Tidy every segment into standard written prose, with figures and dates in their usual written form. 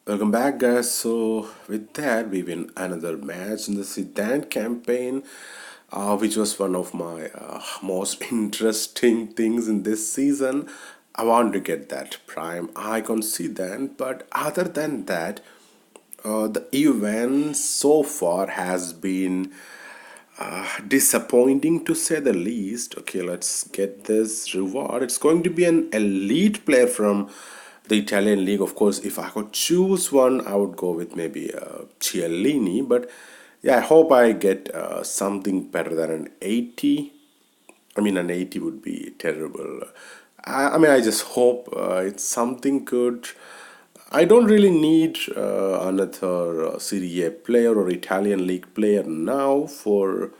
Welcome back, guys. So, with that, we win another match in the Zidane campaign, which was one of my most interesting things in this season. I want to get that prime icon Zidane, but other than that, the event so far has been disappointing to say the least. Okay, let's get this reward. It's going to be an elite player from the Italian league. Of course, if I could choose one, I would go with maybe Cialini. But yeah, I hope I get something better than an 80. I mean, an 80 would be terrible. I mean, I just hope it's something good. I don't really need another Serie A player or Italian league player now for.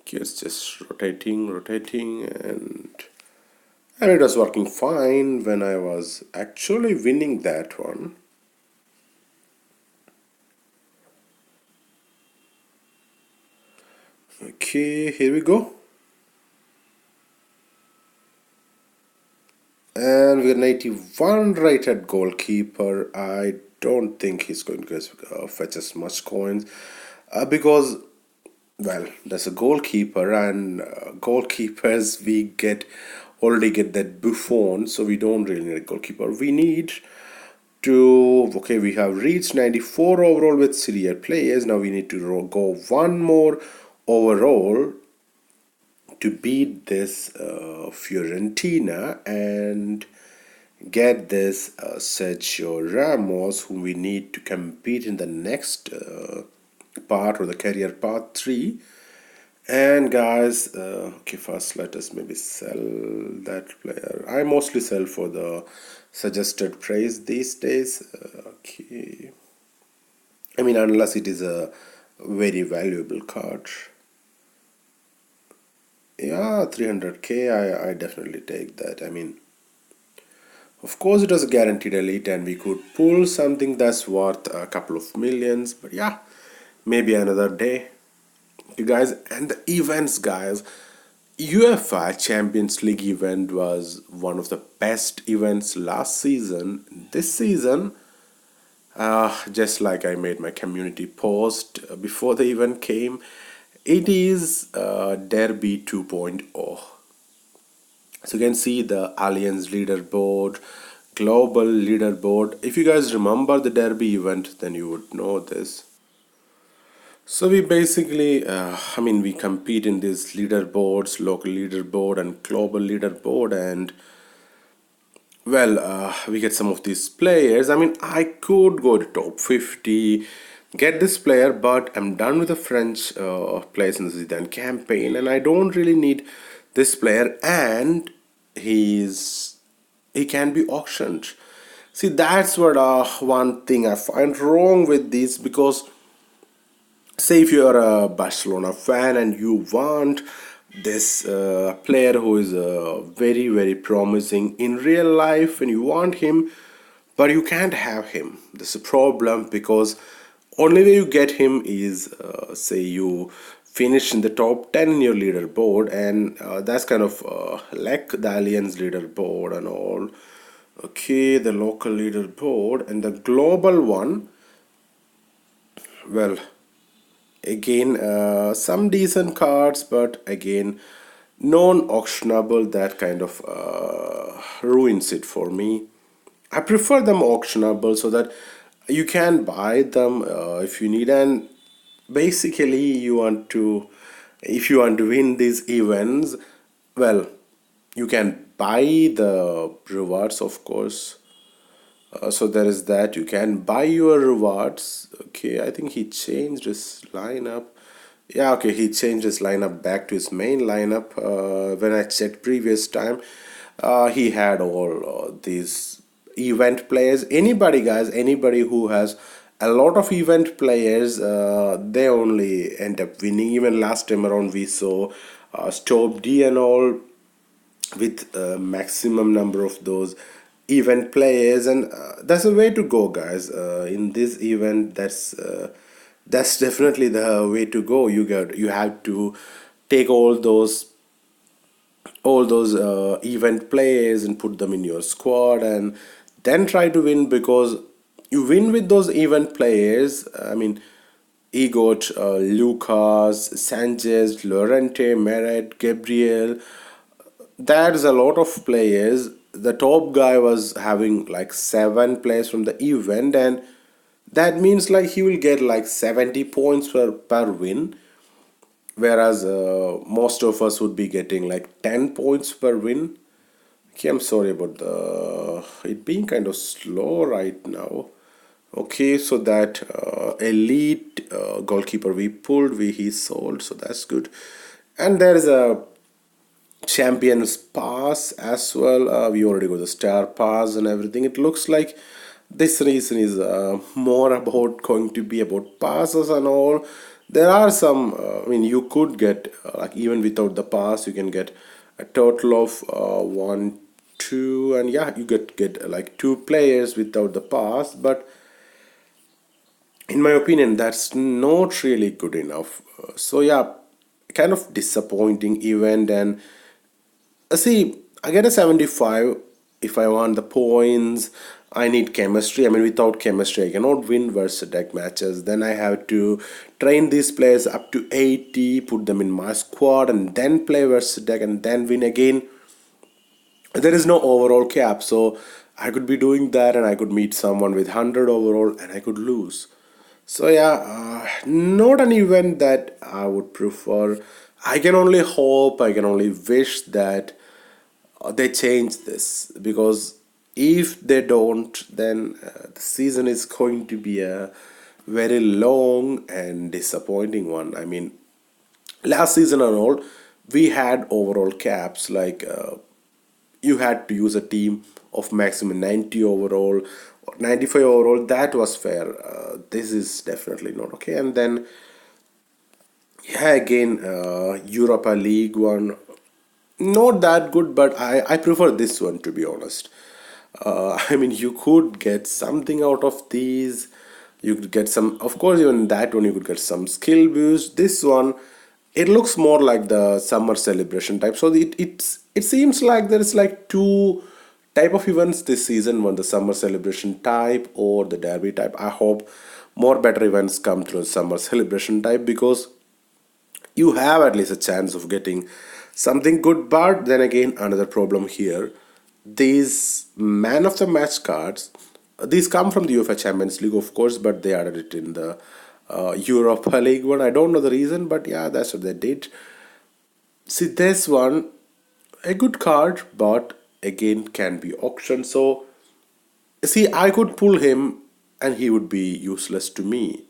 Okay, it's just rotating, and it was working fine when I was actually winning that one. Okay, here we go. And we're an 81 rated goalkeeper. I don't think he's going to fetch us much coins because, well, there's a goalkeeper, and goalkeepers we already get that Buffon, so we don't really need a goalkeeper. We need to, okay, we have reached 94 overall with Serie players. Now we need to go one more overall to beat this Fiorentina and get this Sergio Ramos, whom we need to compete in the next part, or the career path 3. And guys, okay, first let us maybe sell that player. I mostly sell for the suggested price these days. Okay, I mean, unless it is a very valuable card. Yeah, 300k, I definitely take that. I mean, of course, it was a guaranteed elite, and we could pull something that's worth a couple of millions, but yeah, maybe another day. You guys, and the events, guys. UEFA Champions League event was one of the best events last season. This season, just like I made my community post before the event came, it is Derby 2.0. So you can see the Alliance leaderboard, global leaderboard. If you guys remember the Derby event, then you would know this. So we basically, I mean, we compete in these leaderboards, local leaderboard and global leaderboard, and well, we get some of these players. I mean, I could go to top 50, get this player, but I'm done with the French players in the Zidane campaign, and I don't really need this player, and he can be auctioned. See, that's what one thing I find wrong with this, because say if you're a Barcelona fan and you want this player who is very promising in real life, and you want him, but you can't have him. There's a problem, because only way you get him is say you finish in the top 10 in your leaderboard, and that's kind of like the Alliance leaderboard and all. Okay, the local leaderboard and the global one, well, again, some decent cards, but again, non-auctionable. That kind of ruins it for me. I prefer them auctionable so that you can buy them if you need. And basically, if you want to win these events, well, you can buy the rewards, of course. So there is that. You can buy your rewards. Okay, I think he changed his lineup. Yeah, okay, he changed his lineup back to his main lineup. When I checked previous time, he had all these event players. Anybody, guys, anybody who has a lot of event players, they only end up winning. Even last time around, we saw Stop D and all with a maximum number of those event players, and that's a way to go, guys. In this event, that's definitely the way to go. You have to take all those event players and put them in your squad, and then try to win, because you win with those event players. I mean, he got Lucas, Sanchez, Lorente, Meret, Gabriel. There's a lot of players. The top guy was having like seven players from the event, and that means like he will get like 70 points per win, whereas most of us would be getting like 10 points per win. Okay, I'm sorry about the it being kind of slow right now. Okay, so that elite goalkeeper we pulled, he sold, so that's good. And there is a champions pass as well. We already got the star pass and everything. It looks like this reason is more about going to be about passes and all. There are some I mean, you could get like even without the pass you can get a total of one, two, and yeah, you get like two players without the pass, but in my opinion that's not really good enough. So yeah, kind of disappointing event. And see, I get a 75 if I want the points. I need chemistry. I mean, without chemistry, I cannot win versus deck matches. Then I have to train these players up to 80, put them in my squad, and then play versus deck and then win again. There is no overall cap, so I could be doing that and I could meet someone with 100 overall and I could lose. So yeah, not an event that I would prefer. I can only hope, I can only wish that they change this, because if they don't, then the season is going to be a very long and disappointing one. I mean, last season and all, we had overall caps like you had to use a team of maximum 90 overall or 95 overall. That was fair. This is definitely not okay. And then yeah, again, Europa League one, not that good, but I prefer this one, to be honest. I mean, you could get something out of these. You could get some, of course, even that one you could get some skill boost. This one, it looks more like the summer celebration type. So it seems like there is like two type of events this season: one the summer celebration type or the derby type. I hope more better events come through the summer celebration type, because you have at least a chance of getting something good. But then again, another problem here, these man of the match cards, these come from the UEFA Champions League, of course, but they added it in the Europa League one. I don't know the reason, but yeah, that's what they did. See, this one, a good card, but again can be auctioned. So see, I could pull him and he would be useless to me.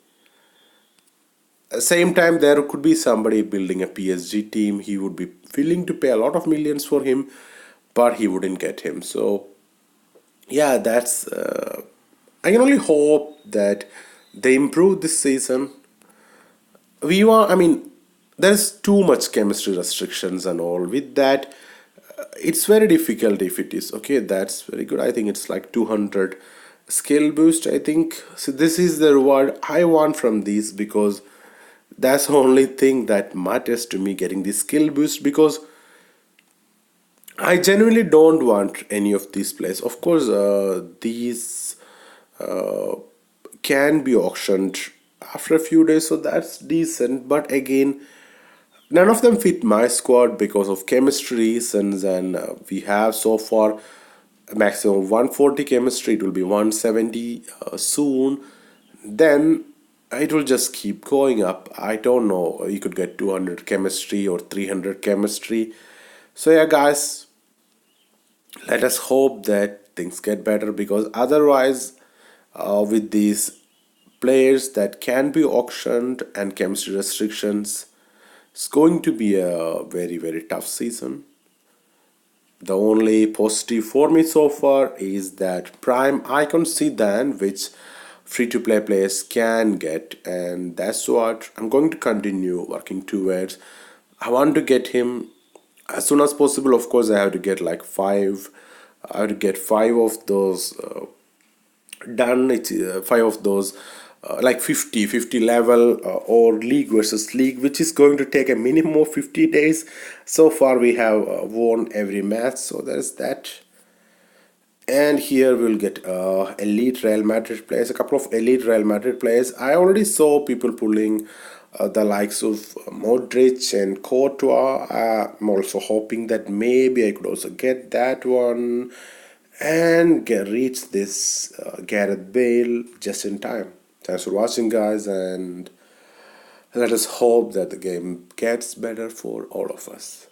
Same time, there could be somebody building a PSG team. He would be willing to pay a lot of millions for him, but he wouldn't get him. So yeah, that's I can only hope that they improve this season. We want, I mean, there's too much chemistry restrictions and all. With that, it's very difficult. If it is okay, that's very good. I think it's like 200 skill boost, I think. So this is the reward I want from these, because that's the only thing that matters to me, getting the skill boost, because I genuinely don't want any of these plays. Of course, these uh, can be auctioned after a few days, so that's decent. But again, none of them fit my squad because of chemistry reasons, and we have so far a maximum of 140 chemistry. It will be 170 soon. Then it will just keep going up. I don't know. You could get 200 chemistry or 300 chemistry. So yeah, guys, let us hope that things get better, because otherwise, with these players that can be auctioned and chemistry restrictions, it's going to be a very, very tough season. The only positive for me so far is that prime icon Zidane, which free to play players can get, and that's what I'm going to continue working towards. I want to get him as soon as possible. Of course, I have to get like five. I have to get five of those done. It's five of those like 50 level or league versus league, which is going to take a minimum of 50 days. So far we have won every match, so there's that. And here we'll get elite Real Madrid players, a couple of elite Real Madrid players. I already saw people pulling the likes of Modric and Courtois. I'm also hoping that maybe I could also get that one and reach this Gareth Bale just in time. Thanks for watching, guys, and let us hope that the game gets better for all of us.